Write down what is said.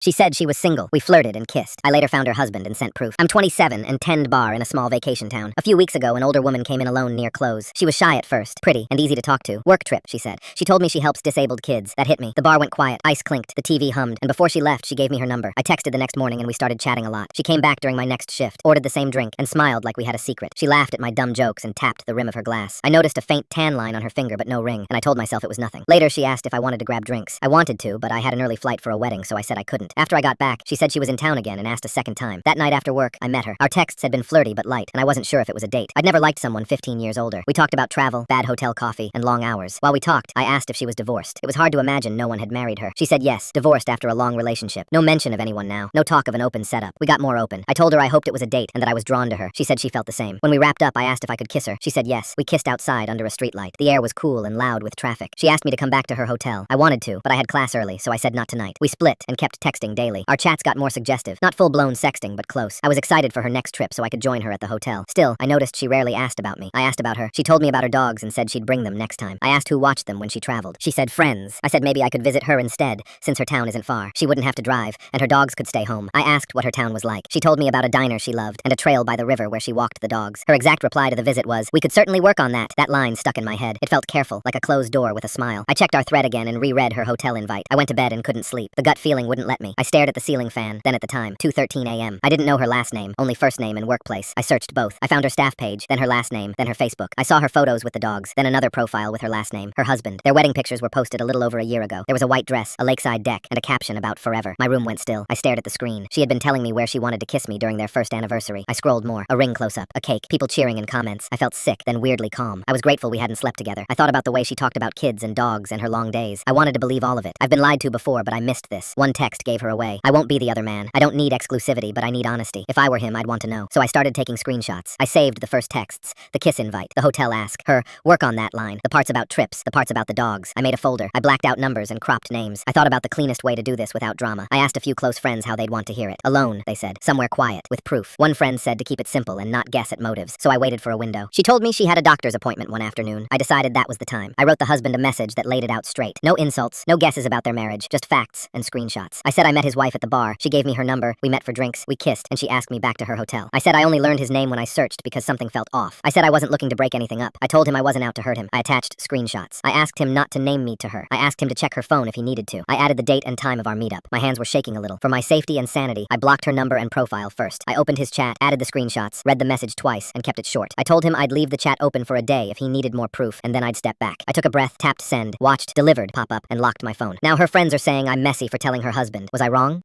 She said she was single. We flirted and kissed. I later found her husband and sent proof. I'm 27 and tend bar in a small vacation town. A few weeks ago, an older woman came in alone near close. She was shy at first, pretty, and easy to talk to. Work trip, she said. She told me she helps disabled kids. That hit me. The bar went quiet. Ice clinked. The TV hummed. And before she left, she gave me her number. I texted the next morning and we started chatting a lot. She came back during my next shift, ordered the same drink, and smiled like we had a secret. She laughed at my dumb jokes and tapped the rim of her glass. I noticed a faint tan line on her finger but no ring, and I told myself it was nothing. Later, she asked if I wanted to grab drinks. I wanted to, but I had an early flight for a wedding, so I said I couldn't. After I got back, she said she was in town again and asked a second time. That night after work, I met her. Our texts had been flirty but light, and I wasn't sure if it was a date. I'd never liked someone 15 years older. We talked about travel, bad hotel coffee, and long hours. While we talked, I asked if she was divorced. It was hard to imagine no one had married her. She said yes, divorced after a long relationship. No mention of anyone now. No talk of an open setup. We got more open. I told her I hoped it was a date and that I was drawn to her. She said she felt the same. When we wrapped up, I asked if I could kiss her. She said yes. We kissed outside under a streetlight. The air was cool and loud with traffic. She asked me to come back to her hotel. I wanted to, but I had class early, so I said not tonight. We split and kept texting daily. Our chats got more suggestive. Not full-blown sexting, but close. I was excited for her next trip so I could join her at the hotel. Still, I noticed she rarely asked about me. I asked about her. She told me about her dogs and said she'd bring them next time. I asked who watched them when she traveled. She said friends. I said maybe I could visit her instead, since her town isn't far. She wouldn't have to drive, and her dogs could stay home. I asked what her town was like. She told me about a diner she loved, and a trail by the river where she walked the dogs. Her exact reply to the visit was, "We could certainly work on that." That line stuck in my head. It felt careful, like a closed door with a smile. I checked our thread again and reread her hotel invite. I went to bed and couldn't sleep. The gut feeling wouldn't let me. I stared at the ceiling fan, then at the time, 2:13 a.m. I didn't know her last name, only first name and workplace. I searched both. I found her staff page, then her last name, then her Facebook. I saw her photos with the dogs, then another profile with her last name, her husband. Their wedding pictures were posted a little over a year ago. There was a white dress, a lakeside deck, and a caption about forever. My room went still. I stared at the screen. She had been telling me where she wanted to kiss me during their first anniversary. I scrolled more. A ring close-up, a cake, people cheering in comments. I felt sick, then weirdly calm. I was grateful we hadn't slept together. I thought about the way she talked about kids and dogs and her long days. I wanted to believe all of it. I've been lied to before, but I missed this. One text gave her away. I won't be the other man. I don't need exclusivity, but I need honesty. If I were him, I'd want to know. So I started taking screenshots. I saved the first texts, the kiss invite, the hotel ask, her, work on that line, the parts about trips, the parts about the dogs. I made a folder. I blacked out numbers and cropped names. I thought about the cleanest way to do this without drama. I asked a few close friends how they'd want to hear it. Alone, they said. Somewhere quiet, with proof. One friend said to keep it simple and not guess at motives, so I waited for a window. She told me she had a doctor's appointment one afternoon. I decided that was the time. I wrote the husband a message that laid it out straight. No insults, no guesses about their marriage, just facts and screenshots. I said I met his wife at the bar. She gave me her number. We met for drinks. We kissed, and she asked me back to her hotel. I said I only learned his name when I searched because something felt off. I said I wasn't looking to break anything up. I told him I wasn't out to hurt him. I attached screenshots. I asked him not to name me to her. I asked him to check her phone if he needed to. I added the date and time of our meetup. My hands were shaking a little. For my safety and sanity, I blocked her number and profile first. I opened his chat, added the screenshots, read the message twice, and kept it short. I told him I'd leave the chat open for a day if he needed more proof, and then I'd step back. I took a breath, tapped send, watched delivered pop up, and locked my phone. Now her friends are saying I'm messy for telling her husband. Was I wrong?